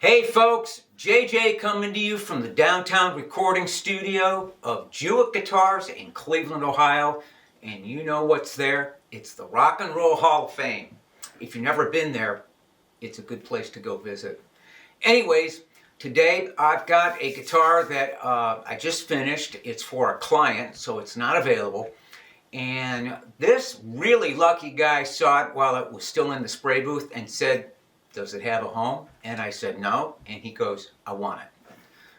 Hey folks, JJ coming to you from the downtown recording studio of Jewitt Guitars in Cleveland, Ohio. And you know what's there? It's the Rock and Roll Hall of Fame. If you've never been there, it's a good place to go visit. Anyways, today I've got a guitar that I just finished. It's for a client, so it's not available. And this really lucky guy saw it while it was still in the spray booth and said, "Does it have a home?" And I said, "No." And he goes, "I want it."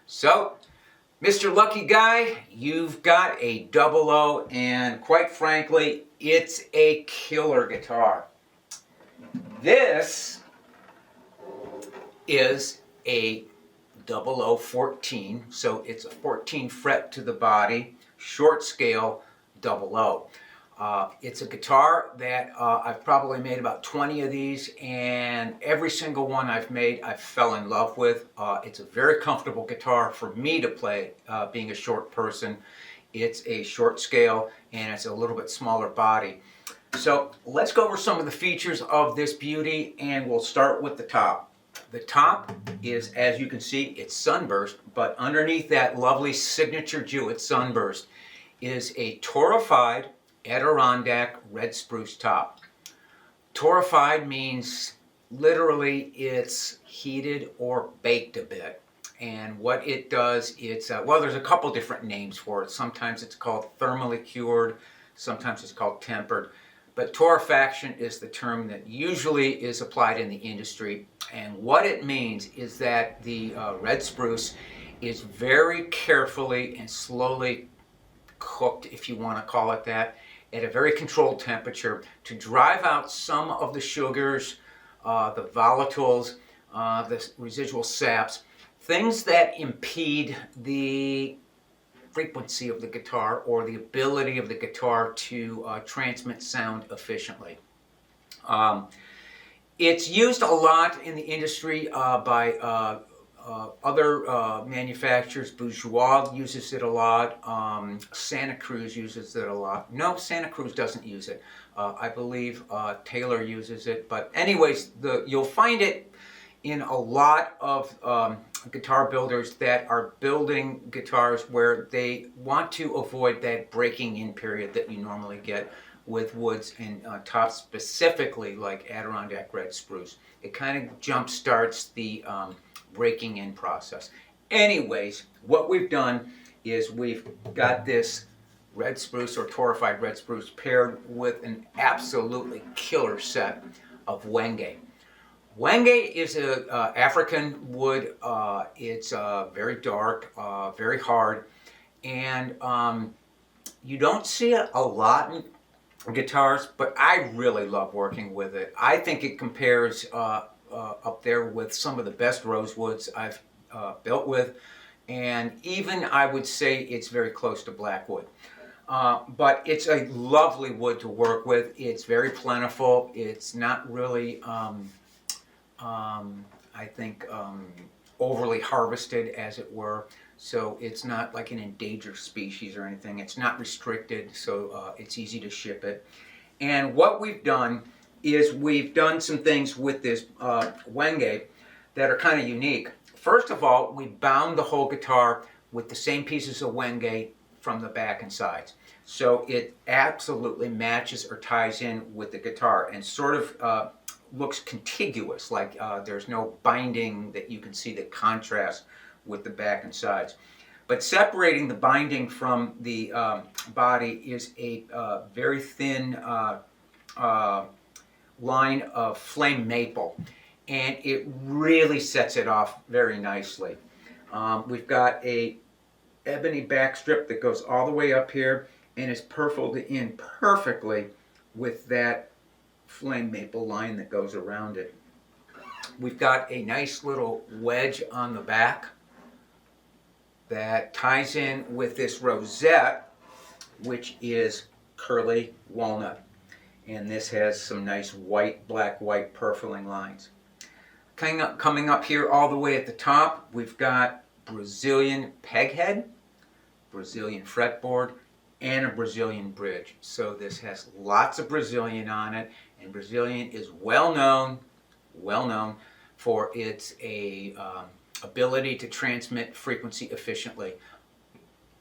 So, Mr. Lucky Guy, you've got a 00, and quite frankly, it's a killer guitar. This is a 0014, so it's a 14 fret to the body, short scale 00. It's a guitar that I've probably made about 20 of these, and every single one I've made I fell in love with. It's a very comfortable guitar for me to play, being a short person. It's a short scale and it's a little bit smaller body. So let's go over some of the features of this beauty, and we'll start with the top. The top is, as you can see, it's Sunburst, but underneath that lovely signature Jewitt Sunburst is a Torrefied Adirondack red spruce top. Torrefied means literally it's heated or baked a bit. And what it does, it's, well, there's a couple different names for it. Sometimes it's called thermally cured, sometimes it's called tempered. But torrefaction is the term that usually is applied in the industry. And what it means is that the red spruce is very carefully and slowly cooked, if you want to call it that, at a very controlled temperature to drive out some of the sugars, the volatiles, the residual saps, things that impede the frequency of the guitar or the ability of the guitar to transmit sound efficiently. It's used a lot in the industry by other manufacturers. Bourgeois uses it a lot. Santa Cruz uses it a lot. No, Santa Cruz doesn't use it. I believe Taylor uses it. But anyways, you'll find it in a lot of guitar builders that are building guitars where they want to avoid that breaking in period that you normally get with woods and tops, specifically like Adirondack red spruce. It kind of jump starts the breaking in process. Anyways, what we've done is we've got this red spruce or Torrefied red spruce paired with an absolutely killer set of Wenge. Wenge is an African wood. It's very dark, very hard, and you don't see it a lot in guitars, but I really love working with it. I think it compares up there with some of the best rosewoods I've built with, and even I would say it's very close to blackwood. But it's a lovely wood to work with. It's very plentiful. It's not really, I think, overly harvested, as it were. So it's not like an endangered species or anything. It's not restricted, so it's easy to ship it. And what we've done is we've done some things with this Wenge that are kind of unique. First of all, we bound the whole guitar with the same pieces of Wenge from the back and sides. So it absolutely matches or ties in with the guitar and sort of looks contiguous, like there's no binding that you can see that contrasts with the back and sides. But separating the binding from the body is a very thin line of flame maple, and it really sets it off very nicely. We've got a ebony back strip that goes all the way up here and is purfled in perfectly with that flame maple line that goes around it. We've got a nice little wedge on the back that ties in with this rosette, which is curly walnut. And this has some nice white, black, white purfling lines. Coming up here all the way at the top, we've got Brazilian peghead, Brazilian fretboard, and a Brazilian bridge. So this has lots of Brazilian on it, and Brazilian is well known for its ability to transmit frequency efficiently.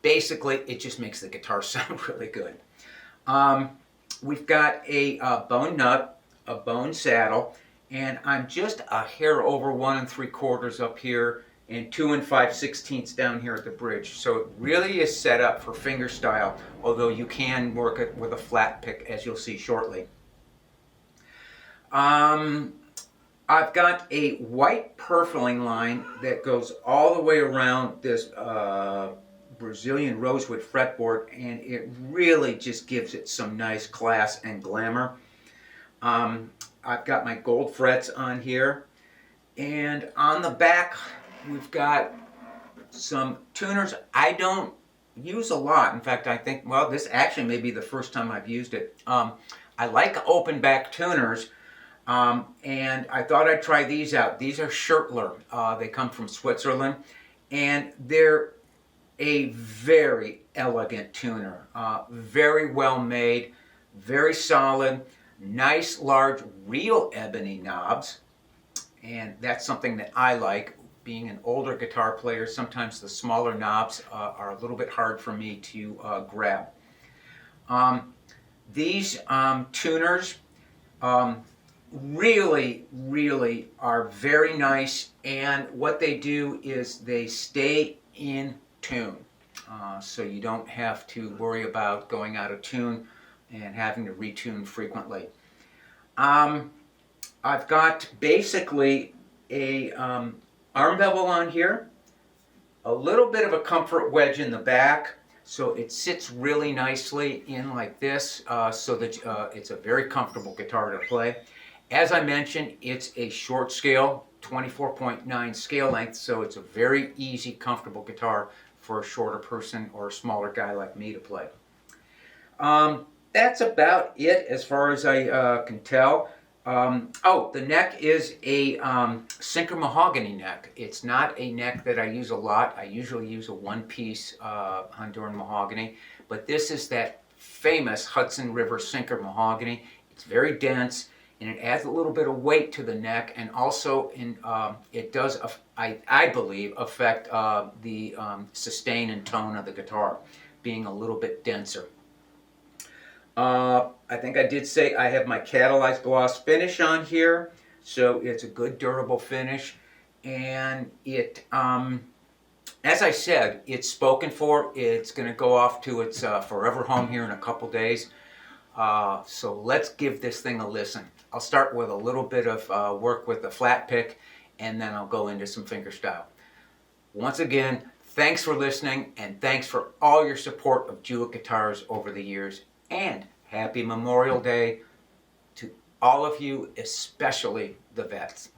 Basically, it just makes the guitar sound really good. We've got a bone nut, a bone saddle, and I'm just a hair over 1 3/4 up here and 2 5/16 down here at the bridge. So it really is set up for fingerstyle, although you can work it with a flat pick, as you'll see shortly. I've got a white purfling line that goes all the way around this Brazilian rosewood fretboard, and it really just gives it some nice class and glamour. I've got my gold frets on here, and on the back we've got some tuners I don't use a lot. In fact, I think, well, this actually may be the first time I've used it. I like open back tuners, and I thought I'd try these out. These are Schertler. They come from Switzerland, and they're a very elegant tuner. Very well made, very solid, nice large real ebony knobs, and that's something that I like. Being an older guitar player, sometimes the smaller knobs are a little bit hard for me to grab. These tuners really are very nice, and what they do is they stay in tune. So you don't have to worry about going out of tune and having to retune frequently. I've got basically a arm bevel on here, a little bit of a comfort wedge in the back, so it sits really nicely in like this, so that it's a very comfortable guitar to play. As I mentioned, it's a short scale, 24.9 scale length, so it's a very easy, comfortable guitar for a shorter person or a smaller guy like me to play. That's about it as far as I can tell. Oh, the neck is a sinker mahogany neck. It's not a neck that I use a lot. I usually use a one-piece Honduran mahogany, but this is that famous Hudson River sinker mahogany. It's very dense, and it adds a little bit of weight to the neck, and also it does, I believe, affect the sustain and tone of the guitar, being a little bit denser. I think I did say I have my catalyzed gloss finish on here, so it's a good durable finish, and it, as I said, it's spoken for. It's going to go off to its forever home here in a couple days. So let's give this thing a listen. I'll start with a little bit of work with the flat pick, and then I'll go into some fingerstyle. Once again, thanks for listening, and thanks for all your support of Jewitt guitars over the years, and happy Memorial Day to all of you, especially the vets.